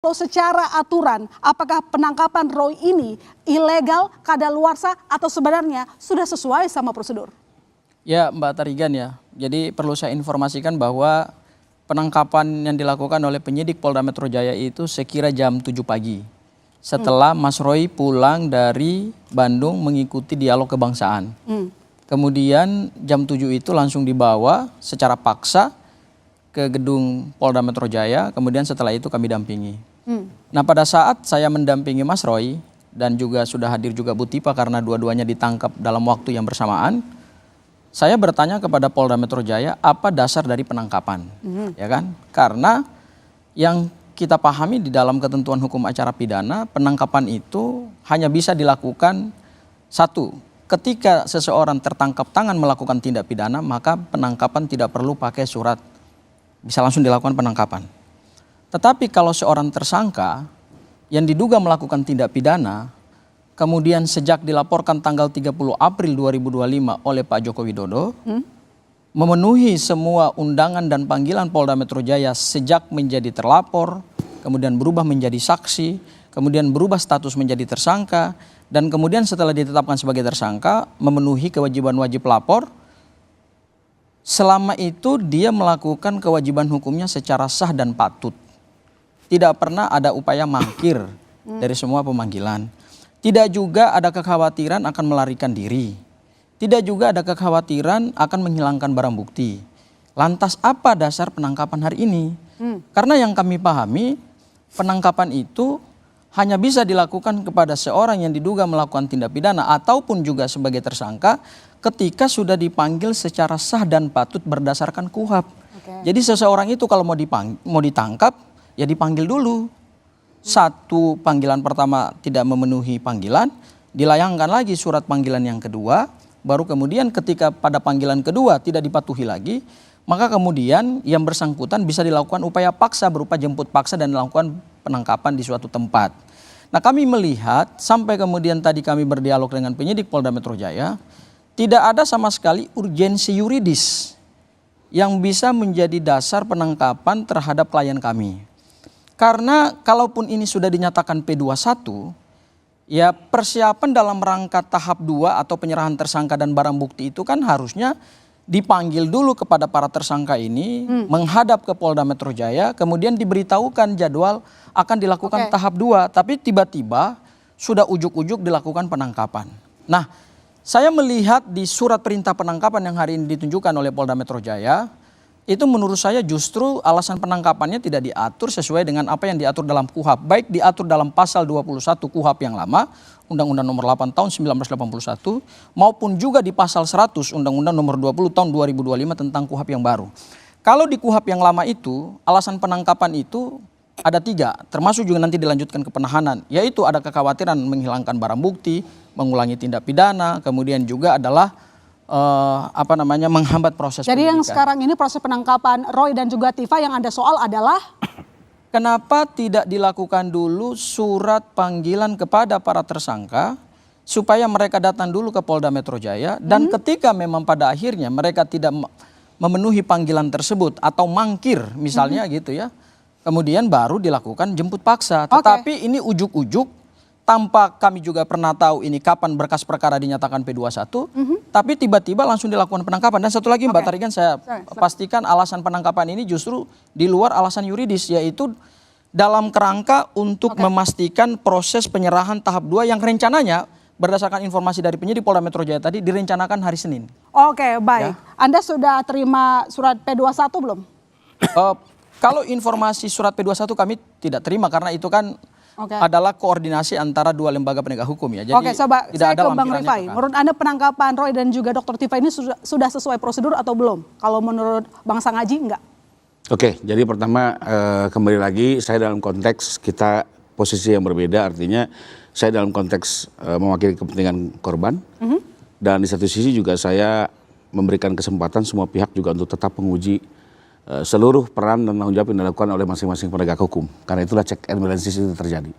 Kalau secara aturan, apakah penangkapan Roy ini ilegal, kadaluarsa, atau sebenarnya sudah sesuai sama prosedur? Ya Mbak Tarigan ya, jadi perlu saya informasikan bahwa penangkapan yang dilakukan oleh penyidik Polda Metro Jaya itu sekira jam 7 pagi. Setelah Mas Roy pulang dari Bandung mengikuti dialog kebangsaan. Kemudian jam 7 itu langsung dibawa secara paksa ke gedung Polda Metro Jaya, kemudian setelah itu kami dampingi. Nah pada saat saya mendampingi Mas Roy dan juga sudah hadir juga Bu Tipa karena dua-duanya ditangkap dalam waktu yang bersamaan, saya bertanya kepada Polda Metro Jaya apa dasar dari penangkapan, ya kan? Karena yang kita pahami di dalam ketentuan hukum acara pidana, penangkapan itu hanya bisa dilakukan satu, ketika seseorang tertangkap tangan melakukan tindak pidana, maka penangkapan tidak perlu pakai surat, bisa langsung dilakukan penangkapan. Tetapi kalau seorang tersangka yang diduga melakukan tindak pidana, kemudian sejak dilaporkan tanggal 30 April 2025 oleh Pak Joko Widodo, memenuhi semua undangan dan panggilan Polda Metro Jaya sejak menjadi terlapor, kemudian berubah menjadi saksi, kemudian berubah status menjadi tersangka, dan kemudian setelah ditetapkan sebagai tersangka, memenuhi kewajiban wajib lapor, selama itu dia melakukan kewajiban hukumnya secara sah dan patut. Tidak pernah ada upaya mangkir dari semua pemanggilan. Tidak juga ada kekhawatiran akan melarikan diri. Tidak juga ada kekhawatiran akan menghilangkan barang bukti. Lantas apa dasar penangkapan hari ini? Karena yang kami pahami, penangkapan itu hanya bisa dilakukan kepada seorang yang diduga melakukan tindak pidana ataupun juga sebagai tersangka ketika sudah dipanggil secara sah dan patut berdasarkan KUHP. Jadi seseorang itu kalau mau ditangkap, ya dipanggil dulu. Satu panggilan pertama tidak memenuhi panggilan, dilayangkan lagi surat panggilan yang kedua, baru kemudian ketika pada panggilan kedua tidak dipatuhi lagi, maka kemudian yang bersangkutan bisa dilakukan upaya paksa berupa jemput paksa dan dilakukan penangkapan di suatu tempat. Nah kami melihat sampai kemudian tadi kami berdialog dengan penyidik Polda Metro Jaya, tidak ada sama sekali urgensi yuridis yang bisa menjadi dasar penangkapan terhadap klien kami. Karena kalaupun ini sudah dinyatakan P21, ya persiapan dalam rangka tahap 2 atau penyerahan tersangka dan barang bukti itu kan harusnya dipanggil dulu kepada para tersangka ini, menghadap ke Polda Metro Jaya, kemudian diberitahukan jadwal akan dilakukan tahap 2, tapi tiba-tiba sudah ujuk-ujuk dilakukan penangkapan. Nah, saya melihat di surat perintah penangkapan yang hari ini ditunjukkan oleh Polda Metro Jaya, itu menurut saya justru alasan penangkapannya tidak diatur sesuai dengan apa yang diatur dalam KUHP. Baik diatur dalam pasal 21 KUHP yang lama, Undang-Undang nomor 8 tahun 1981, maupun juga di pasal 100 Undang-Undang nomor 20 tahun 2025 tentang KUHP yang baru. Kalau di KUHP yang lama itu, alasan penangkapan itu ada 3, termasuk juga nanti dilanjutkan ke penahanan, yaitu ada kekhawatiran menghilangkan barang bukti, mengulangi tindak pidana, kemudian juga adalah menghambat proses Jadi penyidikan. yang sekarang ini proses penangkapan Roy dan juga Tifa yang Anda soal adalah? Kenapa tidak dilakukan dulu surat panggilan kepada para tersangka supaya mereka datang dulu ke Polda Metro Jaya dan ketika memang pada akhirnya mereka tidak memenuhi panggilan tersebut atau mangkir misalnya gitu ya, kemudian baru dilakukan jemput paksa. Tetapi ini ujuk-ujuk tanpa kami juga pernah tahu ini kapan berkas perkara dinyatakan P21, tapi tiba-tiba langsung dilakukan penangkapan. Dan satu lagi Mbak Tarigan, saya pastikan alasan penangkapan ini justru di luar alasan yuridis, yaitu dalam kerangka untuk memastikan proses penyerahan tahap 2 yang rencananya berdasarkan informasi dari penyidik Polda Metro Jaya tadi direncanakan hari Senin. Oke, baik. Ya. Anda sudah terima surat P21 belum? Kalau informasi surat P21 kami tidak terima karena itu kan adalah koordinasi antara dua lembaga penegak hukum ya. Jadi Sobat, tidak ada ke Bang Rifai. Menurut Anda penangkapan Roy dan juga Dr. Tifa ini sudah sesuai prosedur atau belum? Kalau menurut Bang Sangaji enggak? Oke, jadi pertama kembali lagi saya dalam konteks kita posisi yang berbeda, artinya saya dalam konteks mewakili kepentingan korban dan di satu sisi juga saya memberikan kesempatan semua pihak juga untuk tetap menguji seluruh peran dan tanggung jawab yang dilakukan oleh masing-masing penegak hukum. Karena itulah check and balances itu terjadi.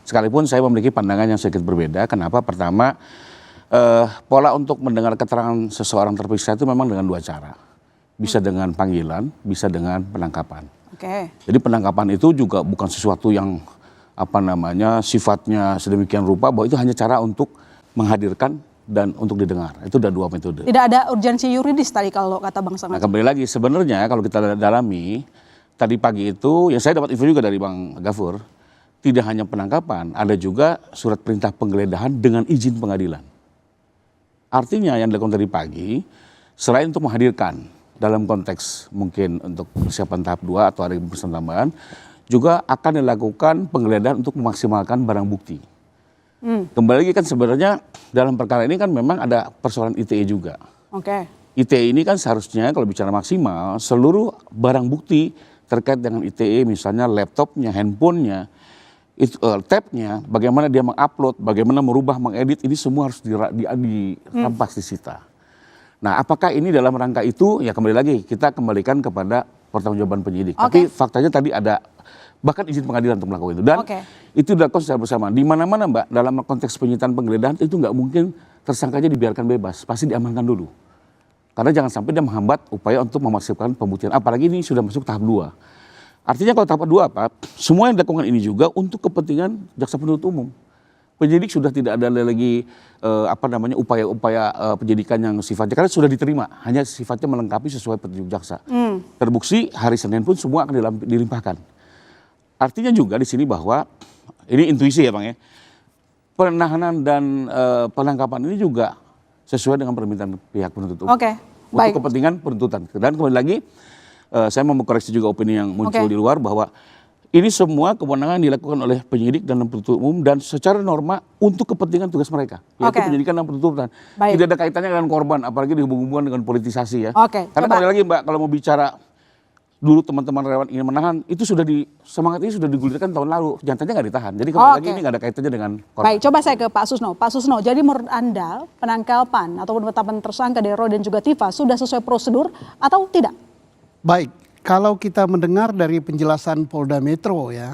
Sekalipun saya memiliki pandangan yang sedikit berbeda. Kenapa? Pertama, pola untuk mendengar keterangan seseorang terperiksa itu memang dengan 2 cara. Bisa dengan panggilan, bisa dengan penangkapan. Oke. Jadi penangkapan itu juga bukan sesuatu yang sifatnya sedemikian rupa bahwa itu hanya cara untuk menghadirkan dan untuk didengar. Itu ada 2 metode. Tidak ada urgensi yuridis tadi kalau kata Bang Nah, Samad. kembali lagi sebenarnya kalau kita dalami tadi pagi itu yang saya dapat info juga dari Bang Gafur, tidak hanya penangkapan, ada juga surat perintah penggeledahan dengan izin pengadilan. Artinya yang dilakukan tadi pagi selain untuk menghadirkan dalam konteks mungkin untuk persiapan tahap 2 atau ada pemeriksaan tambahan, juga akan dilakukan penggeledahan untuk memaksimalkan barang bukti. Kembali lagi kan sebenarnya dalam perkara ini kan memang ada persoalan ITE juga. Oke. ITE ini kan seharusnya kalau bicara maksimal seluruh barang bukti terkait dengan ITE misalnya laptopnya, handphonenya, tabnya, bagaimana dia mengupload, bagaimana merubah, mengedit, ini semua harus dirampas disita. Nah, apakah ini dalam rangka itu? Ya kembali lagi kita kembalikan kepada pertanggungjawaban penyidik. Tapi faktanya tadi ada bahkan izin pengadilan untuk melakukan itu dan itu dilakukan secara bersama. Di mana-mana Mbak dalam konteks penyitaan penggeledahan itu nggak mungkin tersangkanya dibiarkan bebas, pasti diamankan dulu. Karena jangan sampai dia menghambat upaya untuk memaksimalkan pembuktian. Apalagi ini sudah masuk tahap 2. Artinya kalau tahap 2 semua yang dilakukan ini juga untuk kepentingan jaksa penuntut umum. Penyidik sudah tidak ada lagi upaya-upaya penyidikan yang sifatnya karena sudah diterima, hanya sifatnya melengkapi sesuai petunjuk jaksa. Terbukti hari Senin pun semua akan dilimpahkan. Artinya juga di sini bahwa ini intuisi ya Bang ya. Penahanan dan penangkapan ini juga sesuai dengan permintaan pihak penuntut umum. Untuk kepentingan penuntutan. Dan kembali lagi saya mau mengkoreksi juga opini yang muncul di luar bahwa ini semua kewenangan dilakukan oleh penyidik dan penuntut umum dan secara norma untuk kepentingan tugas mereka, yaitu penyidikan dan penuntutan. Tidak ada kaitannya dengan korban, apalagi dihubung-hubungkan dengan politisasi ya. Karena kembali lagi Mbak, kalau mau bicara dulu teman-teman relawan ingin menahan, itu sudah semangat ini sudah digulirkan tahun lalu, nyatanya nggak ditahan. Jadi kembali lagi ini nggak ada kaitannya dengan korban. Baik, coba saya ke Pak Susno. Pak Susno, jadi menurut Anda penangkapan atau penetapan tersangka dari Roy dan juga Tifa sudah sesuai prosedur atau tidak? Baik, kalau kita mendengar dari penjelasan Polda Metro ya,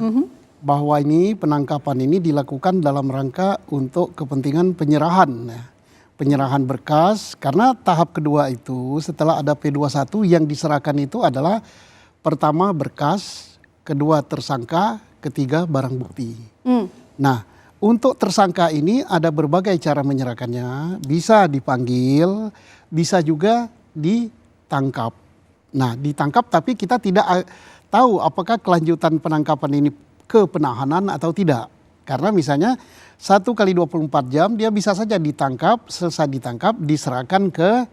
bahwa ini penangkapan ini dilakukan dalam rangka untuk kepentingan penyerahan ya. Penyerahan berkas, karena tahap kedua itu setelah ada P21 yang diserahkan itu adalah pertama berkas, kedua tersangka, ketiga barang bukti. Nah, untuk tersangka ini ada berbagai cara menyerahkannya, bisa dipanggil, bisa juga ditangkap. Nah, ditangkap tapi kita tidak tahu apakah kelanjutan penangkapan ini ke penahanan atau tidak. Karena misalnya 1 kali 24 jam dia bisa saja ditangkap, selesai ditangkap diserahkan ke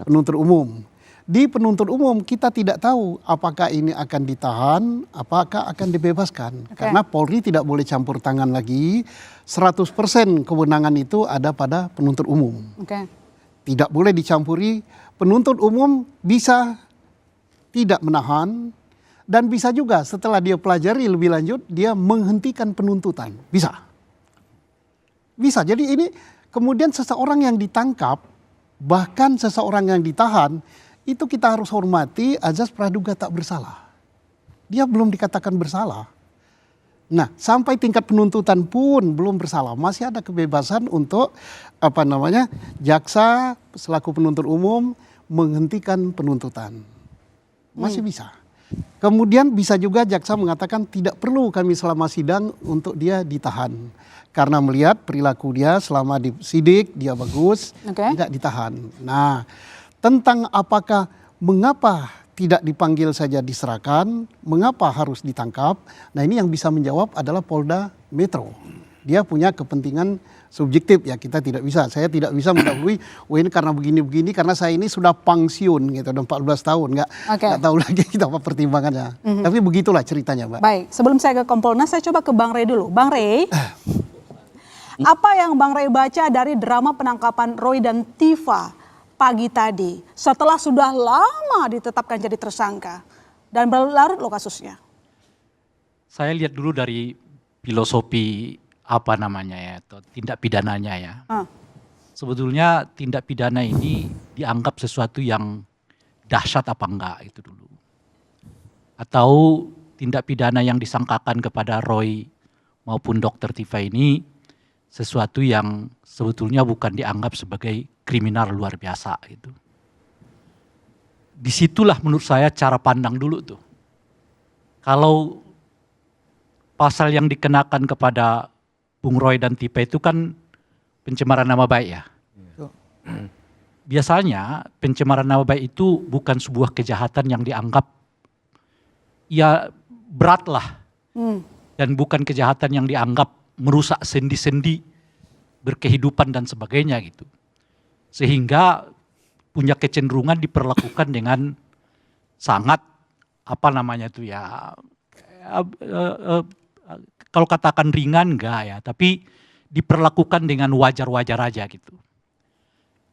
penuntut umum. Di penuntut umum kita tidak tahu apakah ini akan ditahan, apakah akan dibebaskan. Karena Polri tidak boleh campur tangan lagi, 100% kewenangan itu ada pada penuntut umum. Tidak boleh dicampuri, penuntut umum bisa tidak menahan, dan bisa juga setelah dia pelajari lebih lanjut, dia menghentikan penuntutan. Bisa. Bisa, jadi ini kemudian seseorang yang ditangkap, bahkan seseorang yang ditahan, itu kita harus hormati azas praduga tak bersalah. Dia belum dikatakan bersalah. Nah, sampai tingkat penuntutan pun belum bersalah, masih ada kebebasan untuk jaksa selaku penuntut umum menghentikan penuntutan. Masih bisa. Kemudian bisa juga jaksa mengatakan tidak perlu kami selama sidang untuk dia ditahan. Karena melihat perilaku dia selama disidik, dia bagus, tidak ditahan. Nah, tentang mengapa tidak dipanggil saja diserahkan, mengapa harus ditangkap, nah ini yang bisa menjawab adalah Polda Metro. Dia punya kepentingan subjektif ya, kita tidak bisa, saya tidak bisa mendahului, ini karena begini-begini, karena saya ini sudah pensiun gitu, udah 14 tahun, nggak tahu lagi kita apa pertimbangannya. Tapi begitulah ceritanya Mbak. Baik, sebelum saya ke Kompolnas, saya coba ke Bang Rey dulu. Bang Rey, apa yang Bang Rey baca dari drama penangkapan Roy dan Tifa pagi tadi, setelah sudah lama ditetapkan jadi tersangka, dan berlarut loh kasusnya? Saya lihat dulu dari filosofi tindak pidananya ya. Sebetulnya tindak pidana ini dianggap sesuatu yang dahsyat apa enggak itu dulu. Atau tindak pidana yang disangkakan kepada Roy maupun Dr. Tifa ini sesuatu yang sebetulnya bukan dianggap sebagai kriminal luar biasa gitu. Disitulah menurut saya cara pandang dulu tuh. Kalau pasal yang dikenakan kepada Bung Roy dan Tifa itu kan pencemaran nama baik ya. Biasanya pencemaran nama baik itu bukan sebuah kejahatan yang dianggap ya berat lah. Dan bukan kejahatan yang dianggap merusak sendi-sendi berkehidupan dan sebagainya gitu. Sehingga punya kecenderungan diperlakukan dengan sangat apa namanya itu ya, kalau katakan ringan enggak ya, tapi diperlakukan dengan wajar-wajar aja gitu.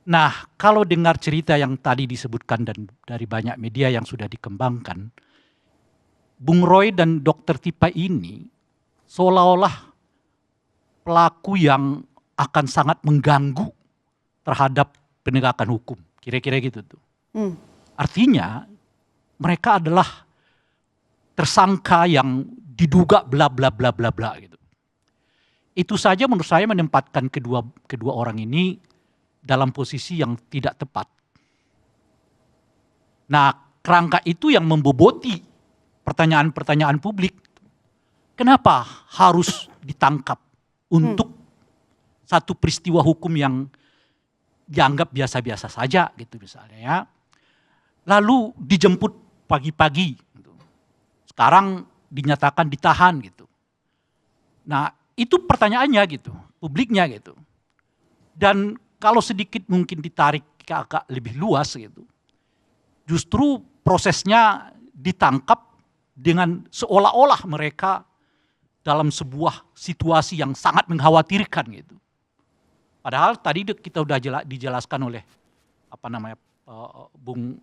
Nah, kalau dengar cerita yang tadi disebutkan dan dari banyak media yang sudah dikembangkan, Bung Roy dan Dr. Tifa ini seolah-olah pelaku yang akan sangat mengganggu terhadap penegakan hukum. Kira-kira gitu tuh. Artinya mereka adalah tersangka yang diduga bla bla bla bla bla gitu. Itu saja menurut saya menempatkan kedua orang ini dalam posisi yang tidak tepat. Nah, kerangka itu yang memboboti pertanyaan-pertanyaan publik. Kenapa harus ditangkap untuk satu peristiwa hukum yang dianggap biasa-biasa saja gitu misalnya ya. Lalu dijemput pagi-pagi. Gitu. Sekarang dinyatakan ditahan gitu. Nah, itu pertanyaannya gitu, publiknya gitu. Dan kalau sedikit mungkin ditarik ke agak lebih luas gitu, justru prosesnya ditangkap dengan seolah-olah mereka dalam sebuah situasi yang sangat mengkhawatirkan gitu. Padahal tadi kita udah dijelaskan oleh apa namanya Bung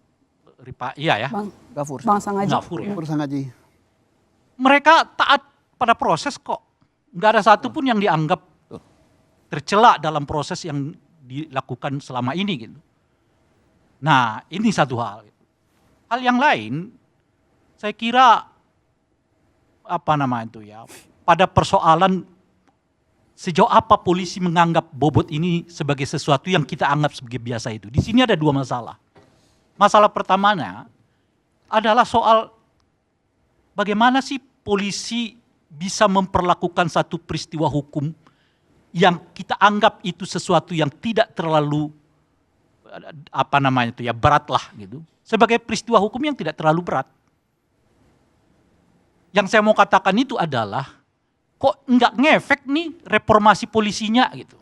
Ripa, iya ya, Bang Sangaji. Gafur ya. Sangaji. Mereka taat pada proses kok. Nggak ada satupun yang dianggap tercela dalam proses yang dilakukan selama ini gitu. Nah, ini satu hal. Hal yang lain, saya kira apa namanya itu ya, pada persoalan sejauh apa polisi menganggap Bobot ini sebagai sesuatu yang kita anggap sebagai biasa itu. Di sini ada dua masalah. Masalah pertamanya adalah soal bagaimana sih polisi bisa memperlakukan satu peristiwa hukum yang kita anggap itu sesuatu yang tidak terlalu apa namanya itu ya berat lah gitu, sebagai peristiwa hukum yang tidak terlalu berat. Yang saya mau katakan itu adalah kok nggak ngefek nih reformasi polisinya gitu.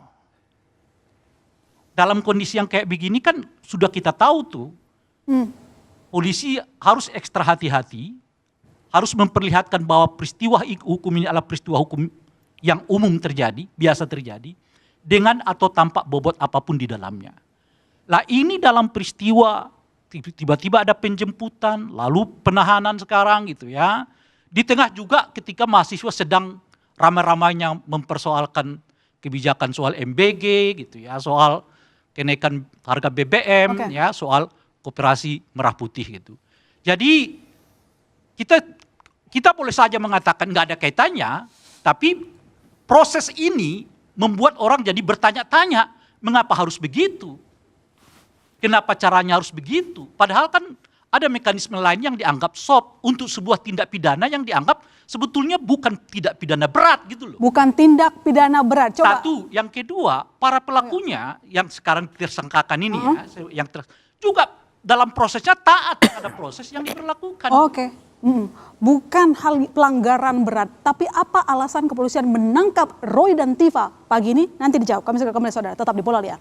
Dalam kondisi yang kayak begini kan sudah kita tahu tuh, polisi harus ekstra hati-hati, harus memperlihatkan bahwa peristiwa hukum ini adalah peristiwa hukum yang umum terjadi, biasa terjadi, dengan atau tanpa bobot apapun di dalamnya. Lah ini dalam peristiwa tiba-tiba ada penjemputan, lalu penahanan sekarang gitu ya. Di tengah juga ketika mahasiswa sedang ramai-ramainya mempersoalkan kebijakan soal MBG gitu ya, soal kenaikan harga BBM ya, soal koperasi merah putih gitu. Jadi kita boleh saja mengatakan nggak ada kaitannya, tapi proses ini membuat orang jadi bertanya-tanya, mengapa harus begitu? Kenapa caranya harus begitu? Padahal kan ada mekanisme lain yang dianggap soft untuk sebuah tindak pidana yang dianggap sebetulnya bukan tindak pidana berat gitu loh. Bukan tindak pidana berat. Coba. Satu, yang kedua, para pelakunya yang sekarang tersangkakan ini ya, yang juga dalam prosesnya taat terhadap proses yang diberlakukan. Oke. Bukan hal pelanggaran berat, tapi apa alasan kepolisian menangkap Roy dan Tifa pagi ini? Nanti dijawab. Kami segera kembali saudara, tetap di Bola Liar.